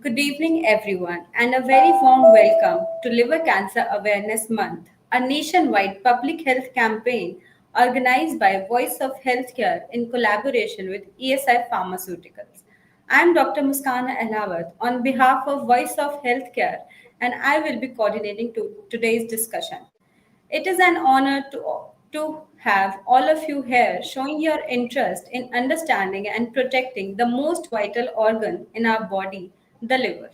Good evening, everyone, and a very warm welcome to Liver Cancer Awareness Month, a nationwide public health campaign organized by Voice of Healthcare in collaboration with ESI Pharmaceuticals. I am Dr. Muskan Ahlawat on behalf of Voice of Healthcare, and I will be coordinating today's discussion. It is an honor to have all of you here showing your interest in understanding and protecting the most vital organ in our body, the liver.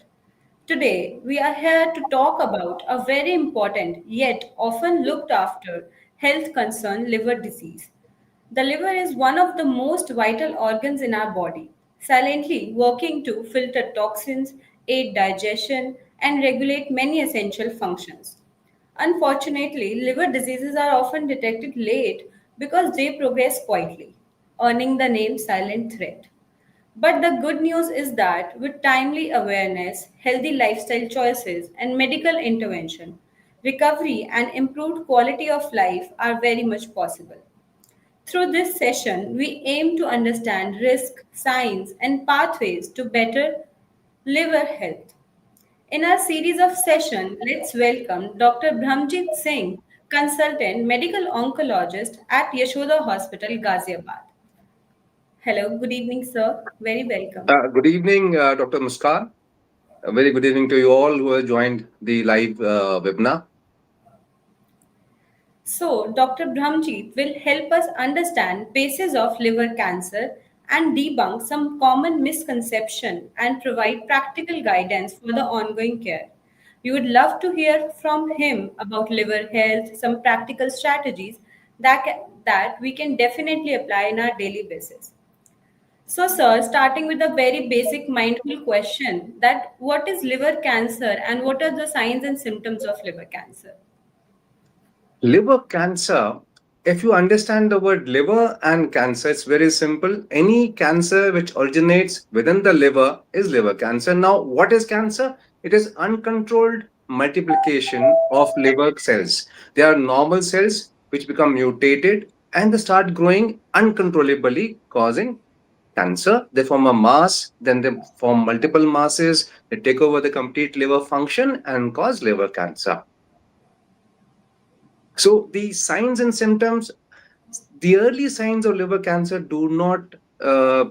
Today, we are here to talk about a very important yet often looked after health concern, liver disease. The liver is one of the most vital organs in our body, silently working to filter toxins, aid digestion, and regulate many essential functions. Unfortunately, liver diseases are often detected late because they progress quietly, earning the name silent threat. But the good news is that with timely awareness, healthy lifestyle choices, and medical intervention, recovery and improved quality of life are very much possible. Through this session, we aim to understand risk, signs, and pathways to better liver health. In our series of sessions, let's welcome Dr. Brahmajit Singh, consultant medical oncologist at Yashoda Hospital, Ghaziabad. Hello, good evening, sir. Very welcome. Good evening, Dr. Muskan. A very good evening to you all who have joined the live webinar. So, Dr. Brahmajit will help us understand bases of liver cancer and debunk some common misconception and provide practical guidance for the ongoing care. We would love to hear from him about liver health, some practical strategies that we can definitely apply in our daily basis. So, sir, starting with a very basic mindful question that what is liver cancer and what are the signs and symptoms of liver cancer? Liver cancer, if you understand the word liver and cancer, it's very simple. Any cancer which originates within the liver is liver cancer. Now, what is cancer? It is uncontrolled multiplication of liver cells. They are normal cells which become mutated and they start growing uncontrollably, causing cancer. They form a mass, then they form multiple masses, they take over the complete liver function and cause liver cancer. So the signs and symptoms, the early signs of liver cancer do not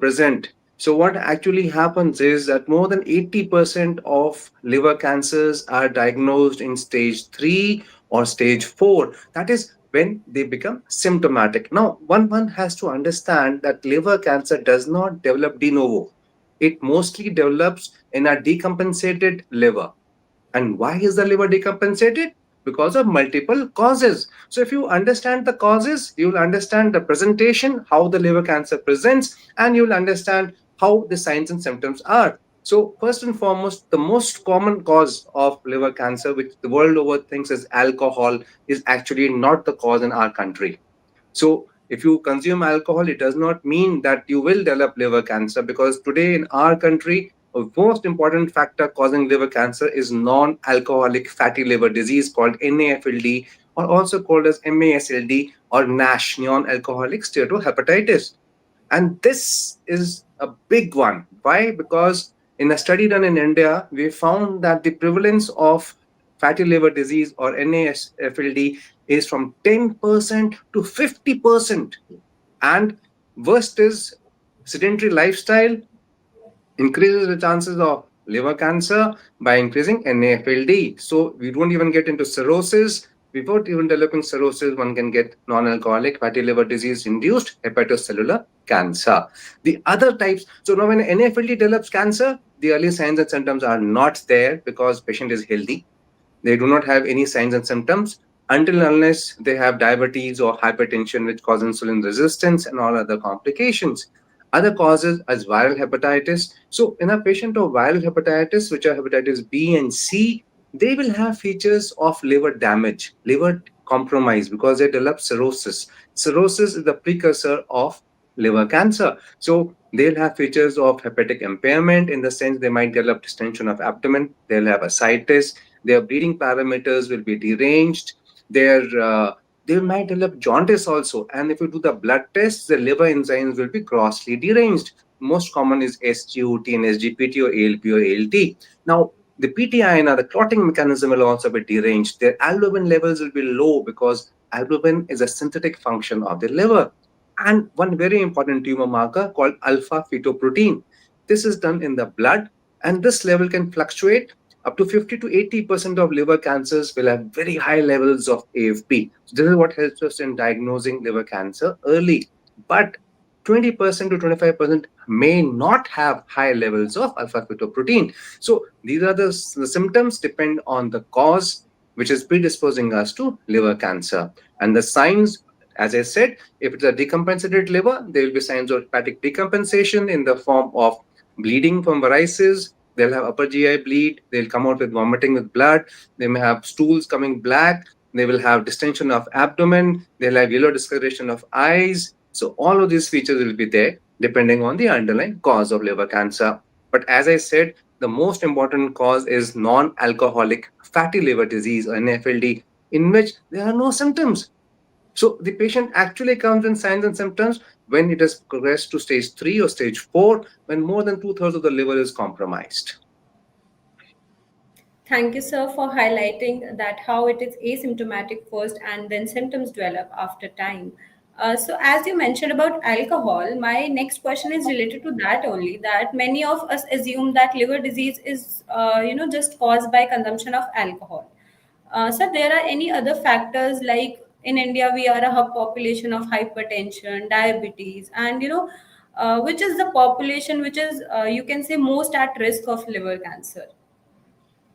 present. So what actually happens is that more than 80% of liver cancers are diagnosed in stage 3 or stage 4. That is when they become symptomatic. Now, one has to understand that liver cancer does not develop de novo. It mostly develops in a decompensated liver. And why is the liver decompensated? Because of multiple causes. So, if you understand the causes, you will understand the presentation, how the liver cancer presents, and you will understand how the signs and symptoms are. So, first and foremost, the most common cause of liver cancer, which the world over thinks is alcohol, is actually not the cause in our country. So, if you consume alcohol, it does not mean that you will develop liver cancer because today in our country, a most important factor causing liver cancer is non alcoholic fatty liver disease called NAFLD or also called as MASLD or NASH, non alcoholic steatohepatitis. And this is a big one. Why? Because in a study done in India, we found that the prevalence of fatty liver disease or NASFLD is from 10% to 50%. And worst is sedentary lifestyle increases the chances of liver cancer by increasing NAFLD. So we don't even get into cirrhosis. Without even developing cirrhosis, one can get non-alcoholic fatty liver disease induced hepatocellular cancer. The other types, so now when NAFLD develops cancer, the early signs and symptoms are not there because patient is healthy. They do not have any signs and symptoms until unless they have diabetes or hypertension, which cause insulin resistance and all other complications. Other causes as viral hepatitis. So, in a patient of viral hepatitis, which are hepatitis B and C, they will have features of liver damage, liver compromise because they develop cirrhosis. Cirrhosis is the precursor of liver cancer. So, they'll have features of hepatic impairment in the sense they might develop distension of abdomen, they'll have ascites, their breathing parameters will be deranged, their they might develop jaundice also, and if you do the blood tests, the liver enzymes will be grossly deranged. most common is SGOT and SGPT or ALP or ALT. Now, the PTIN, the clotting mechanism, will also be deranged. Their albumin levels will be low because albumin is a synthetic function of the liver. And one very important tumor marker called alpha fetoprotein. This is done in the blood, and this level can fluctuate. Up to 50 to 80% of liver cancers will have very high levels of AFP. So this is what helps us in diagnosing liver cancer early. But 20% to 25% may not have high levels of alpha fetoprotein. So these are the symptoms depend on the cause which is predisposing us to liver cancer. And the signs, as I said, if it's a decompensated liver, there will be signs of hepatic decompensation in the form of bleeding from varices. They'll have upper GI bleed. They'll come out with vomiting with blood. They may have stools coming black. They will have distension of abdomen. They'll have yellow discoloration of eyes. So all of these features will be there depending on the underlying cause of liver cancer. But as I said, the most important cause is non-alcoholic fatty liver disease or NAFLD, in which there are no symptoms. So the patient actually comes in signs and symptoms when it has progressed to stage 3 or stage 4, when more than two-thirds of the liver is compromised. Thank you, sir, for highlighting that how it is asymptomatic first and then symptoms develop after time. So, as you mentioned about alcohol, my next question is related to that only. That many of us assume that liver disease is, just caused by consumption of alcohol. So, there are any other factors like in India we are a hub population of hypertension, diabetes, and which is the population which is you can say most at risk of liver cancer.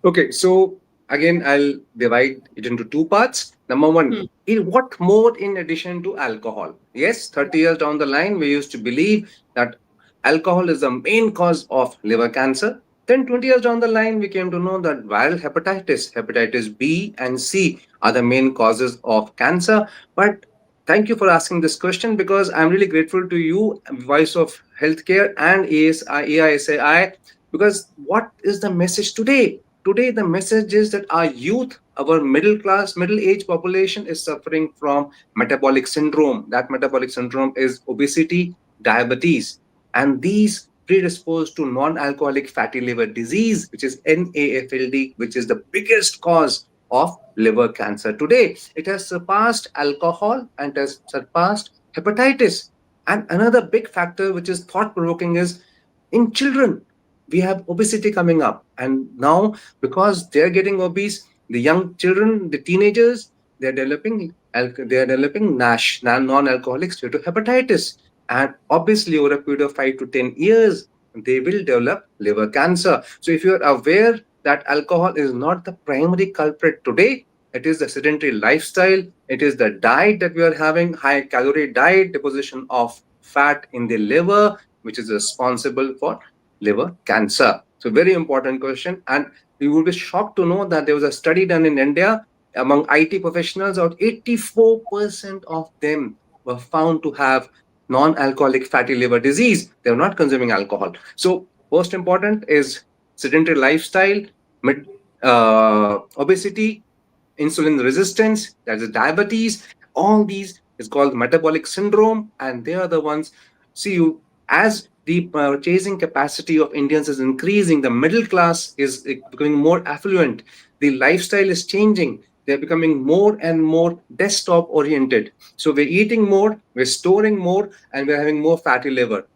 Okay, so again, I'll divide it into two parts. Number one, Hmm. what more in addition to alcohol? Yes, 30 years down the line, we used to believe that alcohol is the main cause of liver cancer. Then 20 years down the line, we came to know that viral hepatitis, hepatitis B and C are the main causes of cancer. But thank you for asking this question because I'm really grateful to you, Voice of Healthcare and AISAI, because what is the message today? Today, the message is that our youth, our middle class, middle age population is suffering from metabolic syndrome. That metabolic syndrome is obesity, diabetes, and these predisposed to non-alcoholic fatty liver disease, which is NAFLD, which is the biggest cause of liver cancer today. It has surpassed alcohol and has surpassed hepatitis. And another big factor, which is thought provoking, is in children we have obesity coming up, and now because they're getting obese, the young children, the teenagers, they're developing NASH, non-alcoholic steatohepatitis, and obviously over a period of 5 to 10 years they will develop liver cancer. So if you're aware that alcohol is not the primary culprit today, it is the sedentary lifestyle, it is the diet that we are having, high calorie diet, deposition of fat in the liver, which is responsible for liver cancer. So very important question. And you will be shocked to know that there was a study done in India among IT professionals. About 84% of them were found to have non-alcoholic fatty liver disease. They were not consuming alcohol. So most important is sedentary lifestyle, obesity, insulin resistance, that is diabetes. All these is called metabolic syndrome, and they are the ones. See, you as the purchasing capacity of Indians is increasing, the middle class is becoming more affluent. The lifestyle is changing. They're becoming more and more desktop oriented. So we're eating more, we're storing more, and we're having more fatty liver.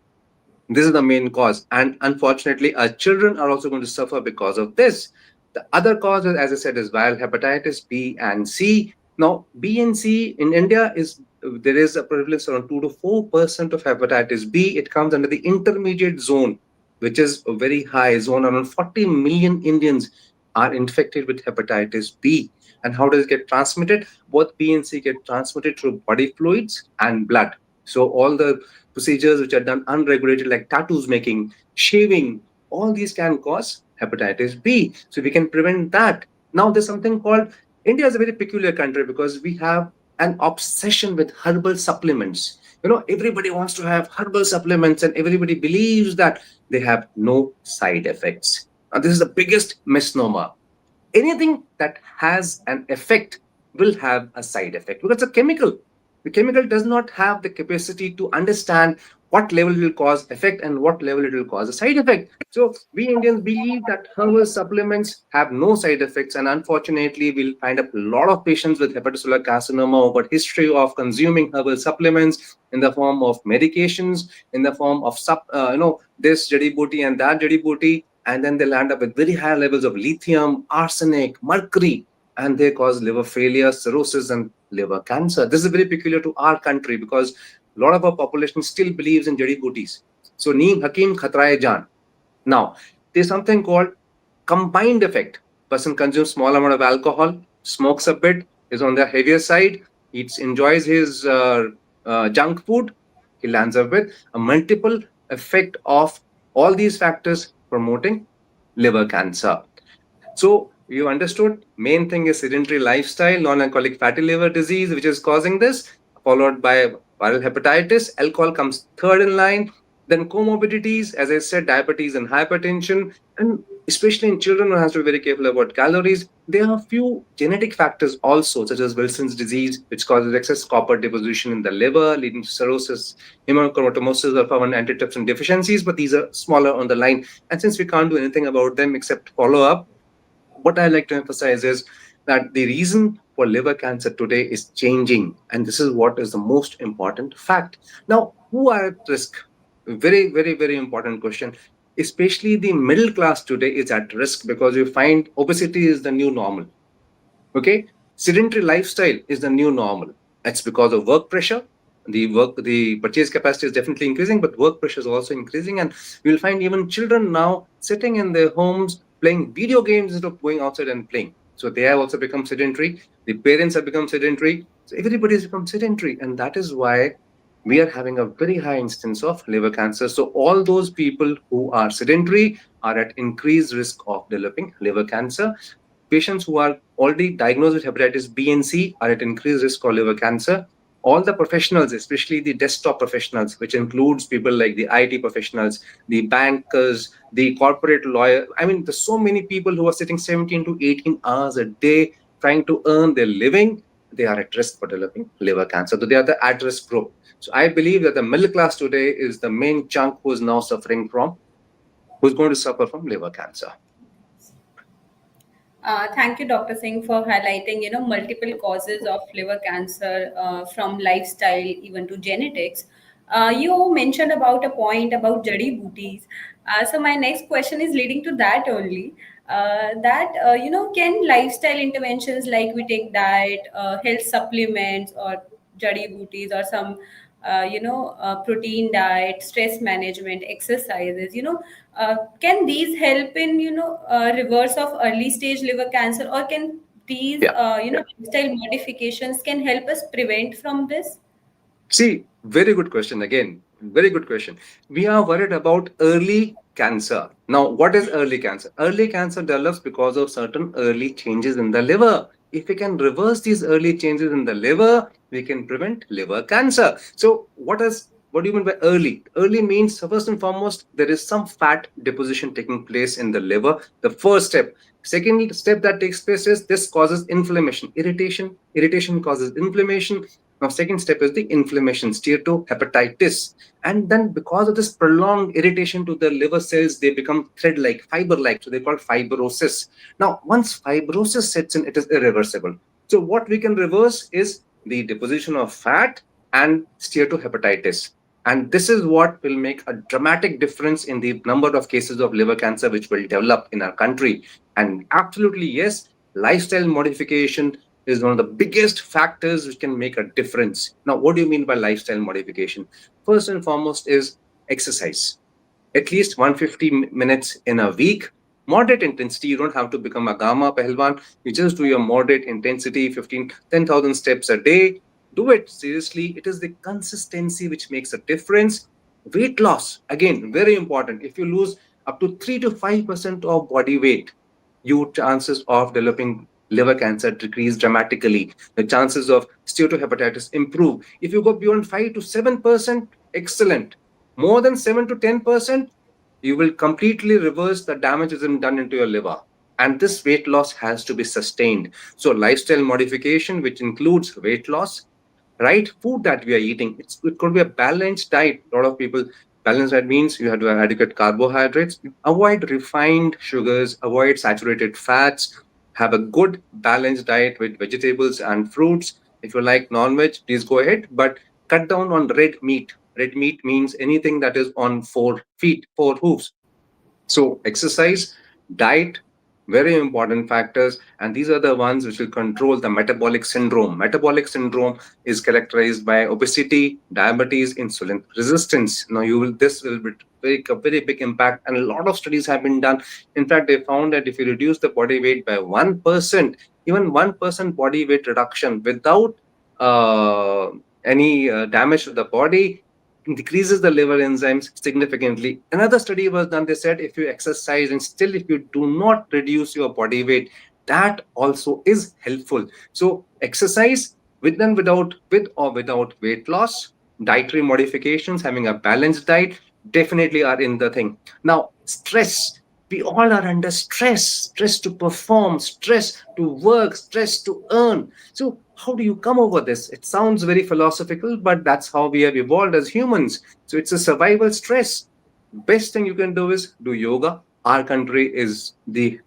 This is the main cause. And unfortunately, our children are also going to suffer because of this. The other causes, as I said, is viral hepatitis B and C. Now, B and C in India is there is a prevalence around 2 to 4% of hepatitis B. It comes under the intermediate zone, which is a very high zone. Around 40 million Indians are infected with hepatitis B. And how does it get transmitted? Both B and C get transmitted through body fluids and blood. So all the procedures which are done unregulated, like tattoos making, shaving, all these can cause hepatitis B. So we can prevent that. Now there's something called, India is a very peculiar country because we have an obsession with herbal supplements. Everybody wants to have herbal supplements and everybody believes that they have no side effects. Now this is the biggest misnomer. Anything that has an effect will have a side effect because it's a chemical. The chemical does not have the capacity to understand what level it will cause effect and what level it will cause a side effect. So we Indians believe that herbal supplements have no side effects, and unfortunately, we'll find a lot of patients with hepatocellular carcinoma over history of consuming herbal supplements in the form of medications, in the form of this jadi booty and that jadi booty, and then they land up with very high levels of lithium, arsenic, mercury, and they cause liver failure, cirrhosis, and liver cancer. This is very peculiar to our country because a lot of our population still believes in jadi booties. So Neem Hakim Khatraye Jan. Now, there's something called combined effect. Person consumes small amount of alcohol, smokes a bit, is on the heavier side, eats, enjoys his junk food, he lands up with a multiple effect of all these factors promoting liver cancer. So you understood, main thing is sedentary lifestyle, non-alcoholic fatty liver disease, which is causing this, followed by viral hepatitis. Alcohol comes third in line. Then comorbidities, as I said, diabetes and hypertension, and especially in children, one has to be very careful about calories. There are a few genetic factors also, such as Wilson's disease, which causes excess copper deposition in the liver, leading to cirrhosis, hemochromatosis, or common antitrypsin deficiencies. But these are smaller on the line, and since we can't do anything about them except follow up, what I like to emphasize is that the reason for liver cancer today is changing, and this is what is the most important fact. Now, who are at risk? Very, very, very important question. Especially the middle class today is at risk because you find obesity is the new normal. Okay, sedentary lifestyle is the new normal. It's because of work pressure. The purchase capacity is definitely increasing, but work pressure is also increasing, and you'll find even children now sitting in their homes playing video games instead of going outside and playing. So they have also become sedentary. The parents have become sedentary. So everybody has become sedentary, and that is why we are having a very high instance of liver cancer. So all those people who are sedentary are at increased risk of developing liver cancer. Patients who are already diagnosed with hepatitis B and C are at increased risk for liver cancer. All the professionals, especially the desktop professionals, which includes people like the IT professionals, the bankers, the corporate lawyer. I mean, there's so many people who are sitting 17 to 18 hours a day trying to earn their living. They are at risk for developing liver cancer. So they are the at-risk group. So I believe that the middle class today is the main chunk who is now suffering from, who's going to suffer from liver cancer. Thank you, Dr. Singh, for highlighting, multiple causes of liver cancer from lifestyle even to genetics. You mentioned about a point about jadi booties. So my next question is leading to that only. Can lifestyle interventions like we take diet, health supplements, or jadi booties, or some protein diet, stress management, exercises, can these help in, reverse of early stage liver cancer, or can these, Yeah. lifestyle modifications can help us prevent from this? See, very good question again. Very good question. We are worried about early cancer. Now, what is early cancer? Early cancer develops because of certain early changes in the liver. If we can reverse these early changes in the liver, we can prevent liver cancer. So, what do you mean by early? Early means first and foremost, there is some fat deposition taking place in the liver. The first step. Second step that takes place is this causes inflammation, irritation. Irritation causes inflammation. Now, second step is the inflammation, steatohepatitis. And then because of this prolonged irritation to the liver cells, they become thread-like, fiber-like. So they call fibrosis. Now, once fibrosis sets in, it is irreversible. So what we can reverse is the deposition of fat and steatohepatitis. And this is what will make a dramatic difference in the number of cases of liver cancer which will develop in our country. And absolutely, yes, lifestyle modification is one of the biggest factors which can make a difference. Now, what do you mean by lifestyle modification? First and foremost is exercise. At least 150 minutes in a week. Moderate intensity. You don't have to become a gamma pehlwan. You just do your moderate intensity, 10,000 steps a day. Do it seriously. It is the consistency which makes a difference. Weight loss, again, very important. If you lose up to 3 to 5% of body weight, your chances of developing liver cancer decrease dramatically. The chances of steatohepatitis improve. If you go beyond 5 to 7%, excellent. More than 7 to 10%, you will completely reverse the damage that has been done into your liver. And this weight loss has to be sustained. So, lifestyle modification, which includes weight loss, right food that we are eating. It could be a balanced diet. A lot of people, balanced diet means you have to have adequate carbohydrates, avoid refined sugars, avoid saturated fats, have a good balanced diet with vegetables and fruits. If you like non-veg, please go ahead, but cut down on red meat. Red meat means anything that is on 4 feet, 4 hooves. So, exercise, diet, very important factors, and these are the ones which will control the metabolic syndrome. Metabolic syndrome is characterized by obesity, diabetes, insulin resistance. Now, you will this will make a very big impact, and a lot of studies have been done. In fact, they found that if you reduce the body weight by 1%, even 1% body weight reduction without uh, any damage to the body, decreases the liver enzymes significantly. Another study was done. They said if you exercise and still if you do not reduce your body weight, that also is helpful. So exercise with and without, with or without weight loss, dietary modifications, having a balanced diet definitely are in the thing. Now, stress. We all are under stress, stress to perform, stress to work, stress to earn. So how do you come over this? It sounds very philosophical, but that's how we have evolved as humans. So it's a survival stress. Best thing you can do is do yoga. Our country is the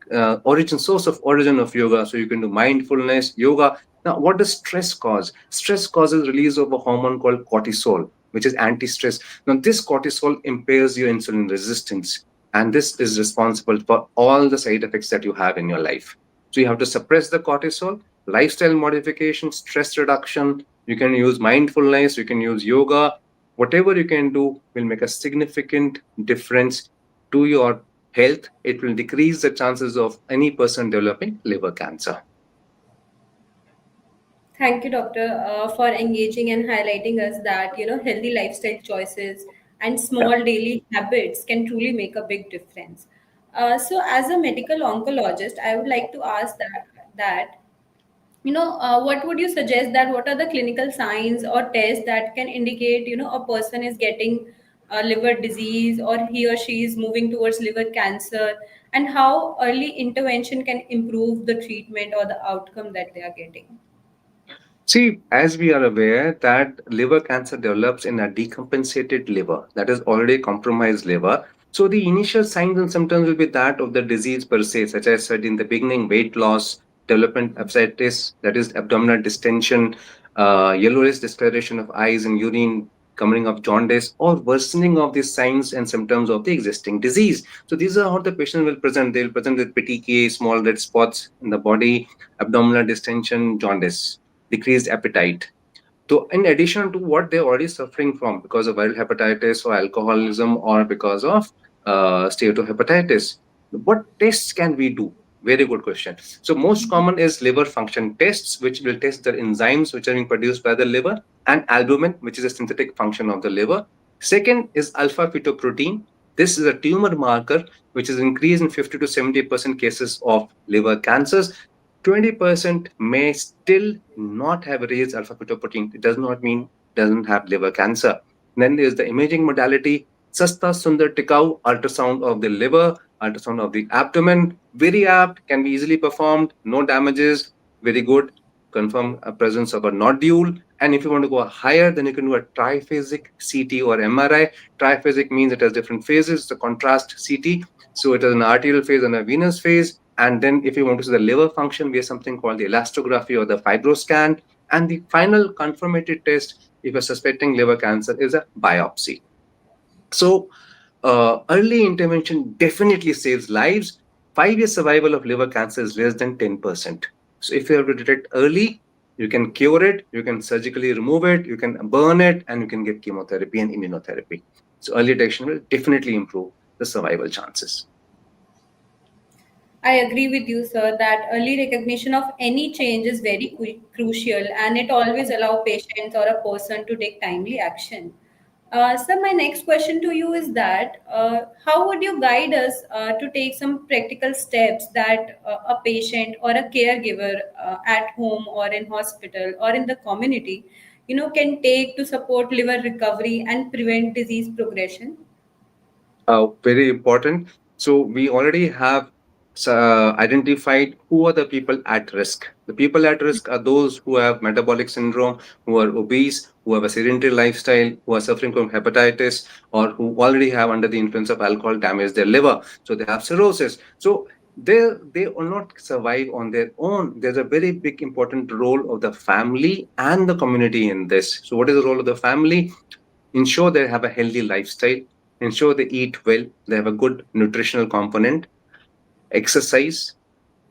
origin source of origin of yoga. So you can do mindfulness, yoga. Now, what does stress cause? Stress causes release of a hormone called cortisol, which is anti-stress. Now, this cortisol impairs your insulin resistance, and this is responsible for all the side effects that you have in your life. So you have to suppress the cortisol. Lifestyle modification, stress reduction, you can use mindfulness, you can use yoga. Whatever you can do will make a significant difference to your health. It will decrease the chances of any person developing liver cancer. Thank you, doctor, for engaging and highlighting us that healthy lifestyle choices and Yeah. small daily habits can truly make a big difference. So, as a medical oncologist, I would like to ask that what would you suggest, that what are the clinical signs or tests that can indicate a person is getting liver disease, or he or she is moving towards liver cancer, and how early intervention can improve the treatment or the outcome that they are getting? See, as we are aware that liver cancer develops in a decompensated liver, that is already compromised liver. So the initial signs and symptoms will be that of the disease per se, such as said in the beginning, weight loss, development of ascites, that is abdominal distension, yellowish discoloration of eyes and urine, coming of jaundice, or worsening of the signs and symptoms of the existing disease. So these are how the patient will present. They will present with petechiae, small red spots in the body, abdominal distension, jaundice, decreased appetite. So, in addition to what they're already suffering from because of viral hepatitis or alcoholism or because of steatohepatitis, what tests can we do? Very good question. So, most common is liver function tests, which will test the enzymes which are being produced by the liver, and albumin, which is a synthetic function of the liver. Second is alpha fetoprotein. This is a tumor marker which is increased in 50 to 70% cases of liver cancers. 20% may still not have raised alpha fetoprotein. It does not mean doesn't have liver cancer. Then there's the imaging modality, Sasta Sundar Tikau, ultrasound of the liver, ultrasound of the abdomen, very apt, can be easily performed, no damages, very good, confirm a presence of a nodule. And if you want to go higher, then you can do a triphasic CT or MRI. Triphasic means it has different phases, the contrast CT. So it has an arterial phase and a venous phase. And then if you want to see the liver function, we have something called the elastography or the fibroscan. And the final confirmatory test, if you're suspecting liver cancer, is a biopsy. So early intervention definitely saves lives. 5 year survival of liver cancer is less than 10%. So if you have to detect early, you can cure it, you can surgically remove it, you can burn it, and you can get chemotherapy and immunotherapy. So early detection will definitely improve the survival chances. I agree with you, sir, that early recognition of any change is very crucial, and it always allow patients or a person to take timely action. Sir, my next question to you is that how would you guide us to take some practical steps that a patient or a caregiver at home or in hospital or in the community, can take to support liver recovery and prevent disease progression? Very important. So we already have identified who are the people at risk. The people at risk are those who have metabolic syndrome, who are obese, who have a sedentary lifestyle, who are suffering from hepatitis, or who already have under the influence of alcohol damaged their liver. So they have cirrhosis. So they will not survive on their own. There's a very big important role of the family and the community in this. So what is the role of the family? Ensure they have a healthy lifestyle, ensure they eat well, they have a good nutritional component, exercise,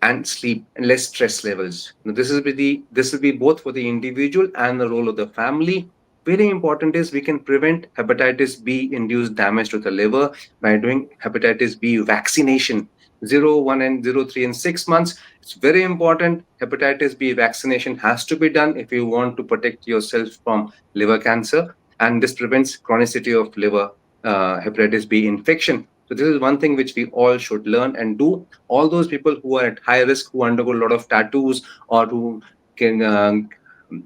and sleep and less stress levels. Now, this will be both for the individual and the role of the family. Very important is we can prevent hepatitis B induced damage to the liver by doing hepatitis B vaccination. 0, 1, and 0, 3 and 6 months. It's very important. Hepatitis B vaccination has to be done if you want to protect yourself from liver cancer, and this prevents chronicity of liver hepatitis B infection. So this is one thing which we all should learn and do. All those people who are at high risk, who undergo a lot of tattoos, or who can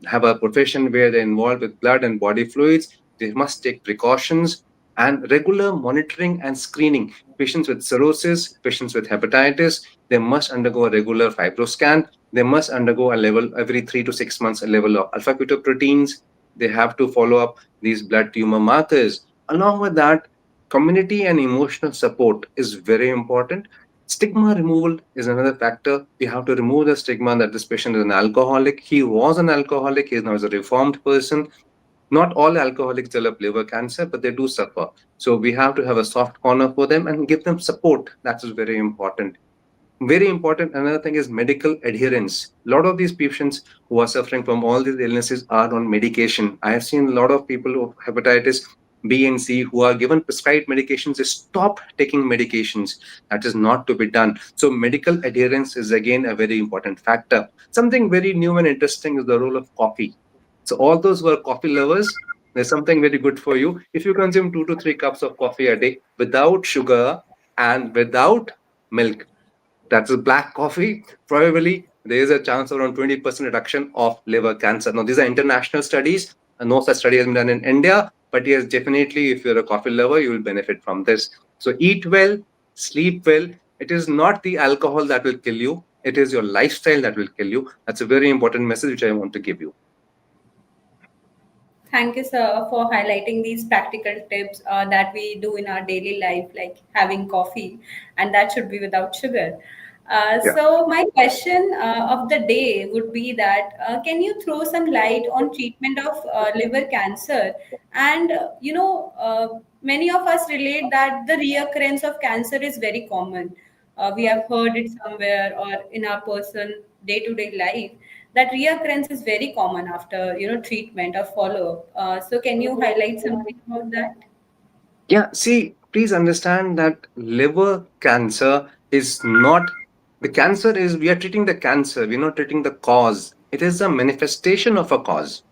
have a profession where they're involved with blood and body fluids, they must take precautions and regular monitoring and screening. Patients with cirrhosis, patients with hepatitis, they must undergo a regular fibroscan. They must undergo a level every 3 to 6 months, a level of alpha fetoproteins. They have to follow up these blood tumor markers. Along with that, community and emotional support is very important. Stigma removal is another factor. We have to remove the stigma that this patient is an alcoholic. He was an alcoholic, he is now is a reformed person. Not all alcoholics develop liver cancer, but they do suffer. So we have to have a soft corner for them and give them support. That is very important. Very important. Another thing is medical adherence. A lot of these patients who are suffering from all these illnesses are on medication. I have seen a lot of people with hepatitis B and C who are given prescribed medications, they stop taking medications. That is not to be done. So medical adherence is again a very important factor. Something very new and interesting is the role of coffee. So all those who are coffee lovers, there's something very good for you. If you consume 2 to 3 cups of coffee a day without sugar and without milk, that is black coffee, probably there is a chance around 20% reduction of liver cancer. Now, these are international studies, and no such study has been done in India. But yes, definitely, if you're a coffee lover, you will benefit from this. So, eat well, sleep well. It is not the alcohol that will kill you, it is your lifestyle that will kill you. That's a very important message which I want to give you. Thank you, sir, for highlighting these practical tips that we do in our daily life, like having coffee, and that should be without sugar. Yeah. So, my question of the day would be that can you throw some light on treatment of liver cancer? And, many of us relate that the reoccurrence of cancer is very common. We have heard it somewhere or in our person day-to-day life that reoccurrence is very common after treatment or follow-up. So can you highlight something about that? Yeah, see, please understand that liver cancer is not the cancer is we are treating the cancer, we're not treating the cause. It is a manifestation of a cause.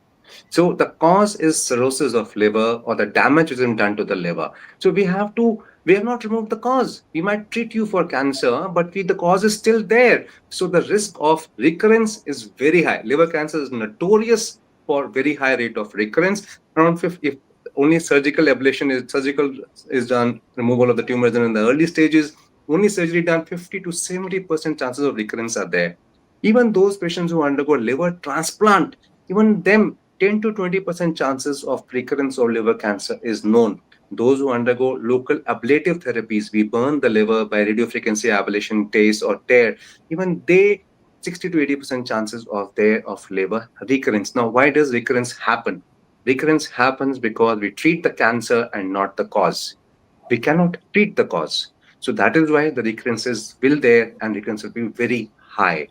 So the cause is cirrhosis of liver or the damage is done to the liver. So we have not removed the cause. We might treat you for cancer, but the cause is still there. So the risk of recurrence is very high. Liver cancer is notorious for very high rate of recurrence. Around 50, if only surgical is done, removal of the tumors done in the early stages, only surgery done, 50 to 70% chances of recurrence are there. Even those patients who undergo liver transplant, even them 10 to 20% chances of recurrence of liver cancer is known. Those who undergo local ablative therapies, we burn the liver by radiofrequency ablation, TACE or TARE, even they 60 to 80% chances of liver recurrence. Now, why does recurrence happen? Recurrence happens because we treat the cancer and not the cause. We cannot treat the cause. So that is why the recurrences will there and recurrence will be very high.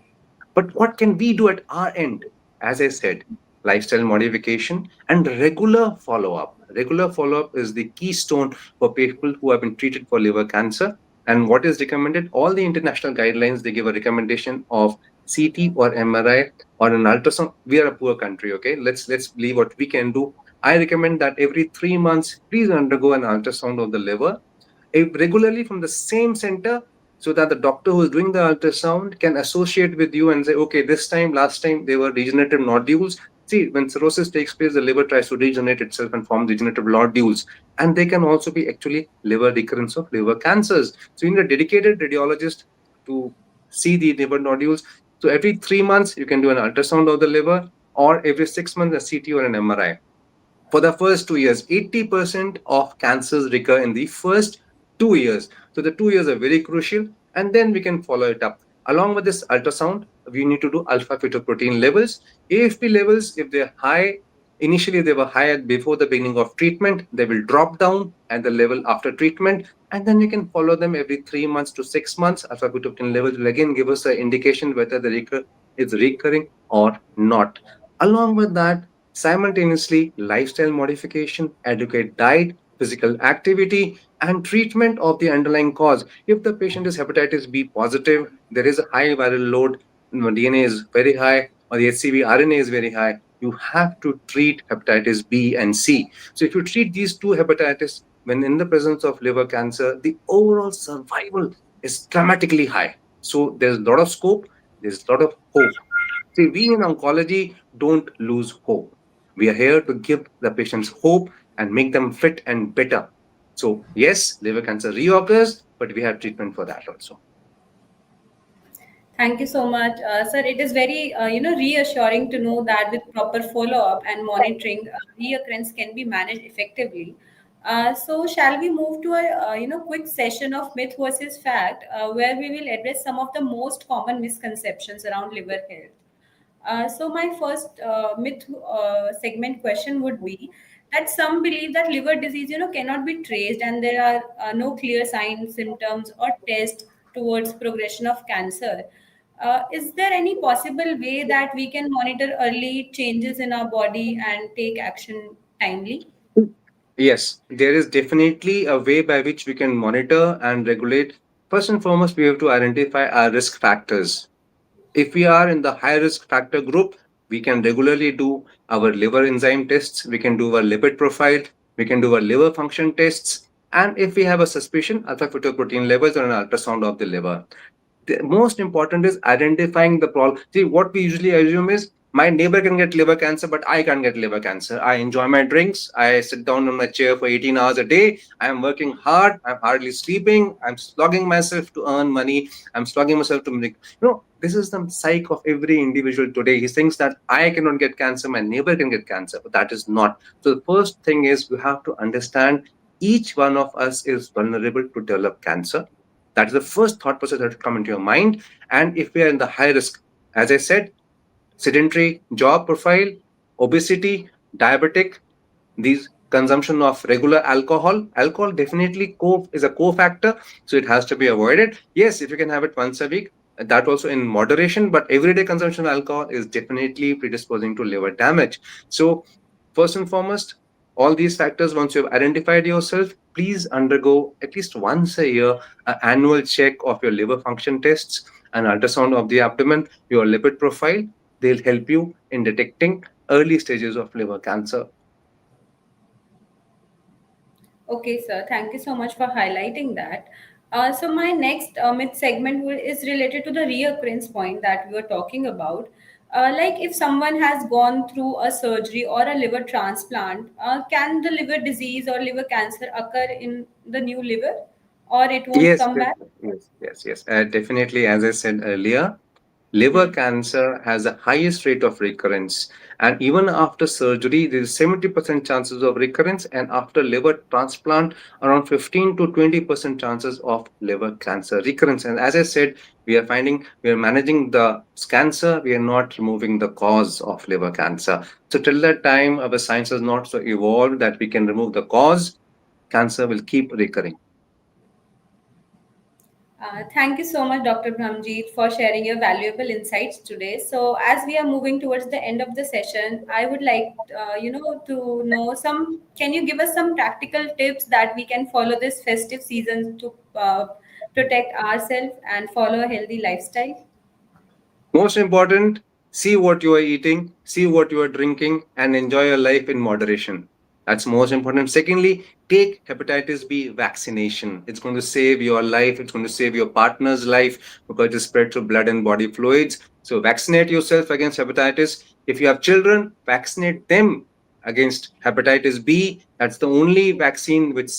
But what can we do at our end? As I said, lifestyle modification and regular follow up. Regular follow up is the keystone for people who have been treated for liver cancer. And what is recommended? All the international guidelines, they give a recommendation of CT or MRI or an ultrasound. We are a poor country, okay? Let's believe what we can do. I recommend that every 3 months, please undergo an ultrasound of the liver regularly from the same center, so that the doctor who is doing the ultrasound can associate with you and say, okay, this time, last time, they were regenerative nodules. See, when cirrhosis takes place, the liver tries to regenerate itself and form regenerative nodules. And they can also be actually liver recurrence of liver cancers. So you need a dedicated radiologist to see the liver nodules. So every 3 months, you can do an ultrasound of the liver, or every 6 months, a CT or an MRI. For the first 2 years, 80% of cancers recur in the first 2 years. So the 2 years are very crucial, and then we can follow it up. Along with this ultrasound, we need to do alpha fetoprotein levels. AFP levels, if they're high, initially they were high before the beginning of treatment, they will drop down at the level after treatment, and then we can follow them every 3 months to 6 months. Alpha fetoprotein levels will again give us an indication whether the recur is recurring or not. Along with that, simultaneously, lifestyle modification, adequate diet, physical activity, and treatment of the underlying cause. If the patient is hepatitis B positive, there is a high viral load, DNA is very high, or the HCV RNA is very high, you have to treat hepatitis B and C. So, if you treat these two hepatitis when in the presence of liver cancer, the overall survival is dramatically high. So, there's a lot of scope, there's a lot of hope. See, we in oncology don't lose hope. We are here to give the patients hope and make them fit and better. So, yes, liver cancer reoccurs, but we have treatment for that also. Thank you so much, sir. It is very, reassuring to know that with proper follow-up and monitoring, reoccurrence can be managed effectively. So, shall we move to a, quick session of myth versus fact, where we will address some of the most common misconceptions around liver health. So my first myth segment question would be that some believe that liver disease, cannot be traced, and there are no clear signs, symptoms, or tests towards progression of cancer. Is there any possible way that we can monitor early changes in our body and take action timely? Yes, there is definitely a way by which we can monitor and regulate. First and foremost, we have to identify our risk factors. If we are in the high risk factor group, we can regularly do our liver enzyme tests, we can do our lipid profile, we can do our liver function tests, and if we have a suspicion, alpha fetoprotein levels or an ultrasound of the liver. The most important is identifying the problem. See, what we usually assume is my neighbor can get liver cancer, but I can't get liver cancer. I enjoy my drinks. I sit down on my chair for 18 hours a day. I'm working hard. I'm hardly sleeping. I'm slugging myself to earn money. I'm slugging myself to make. This is the psyche of every individual today. He thinks that I cannot get cancer, my neighbor can get cancer, but that is not. So the first thing is we have to understand each one of us is vulnerable to develop cancer. That is the first thought process that will come into your mind. And if we are in the high risk, as I said, sedentary job profile, obesity, diabetic, these consumption of regular alcohol definitely is a co-factor, so it has to be avoided. Yes, if you can have it once a week, that also in moderation, but everyday consumption of alcohol is definitely predisposing to liver damage. So first and foremost, all these factors, once you've identified yourself, please undergo at least once a year an annual check of your liver function tests, an ultrasound of the abdomen, your lipid profile. They'll help you in detecting early stages of liver cancer. Okay, sir. Thank you so much for highlighting that. So my next myth segment is related to the reoccurrence point that we were talking about. Like if someone has gone through a surgery or a liver transplant, can the liver disease or liver cancer occur in the new liver, or it won't Yes, come back? yes. Definitely, as I said earlier, liver Hmm. cancer has the highest rate of recurrence. And even after surgery, there is 70% chances of recurrence. And after liver transplant, around 15 to 20% chances of liver cancer recurrence. And as I said, we are managing the cancer, we are not removing the cause of liver cancer. So till that time, our science is not so evolved that we can remove the cause, cancer will keep recurring. Thank you so much, Dr. Brahmajit, for sharing your valuable insights today. So, as we are moving towards the end of the session, I would like, to know some. Can you give us some practical tips that we can follow this festive season to protect ourselves and follow a healthy lifestyle? Most important, see what you are eating, see what you are drinking, and enjoy your life in moderation. That's most important. Secondly, take hepatitis B vaccination. It's going to save your life, it's going to save your partner's life because it's spread through blood and body fluids. So, vaccinate yourself against hepatitis. If you have children, vaccinate them against hepatitis B. That's the only vaccine which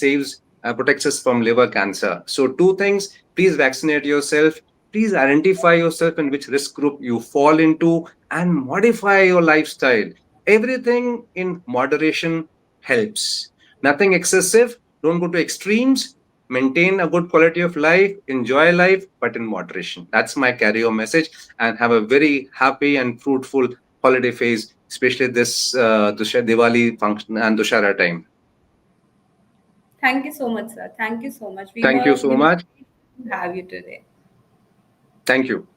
protects us from liver cancer. So, two things, please vaccinate yourself. please identify yourself in which risk group you fall into and modify your lifestyle. Everything in moderation helps. Nothing excessive. Don't go to extremes. Maintain a good quality of life. Enjoy life, but in moderation. That's my carry-on message. And have a very happy and fruitful holiday phase, especially this Diwali function and Dussehra time. Thank you so much, sir. Thank you so much. Thank you We so were much. pleased to have you today. Thank you.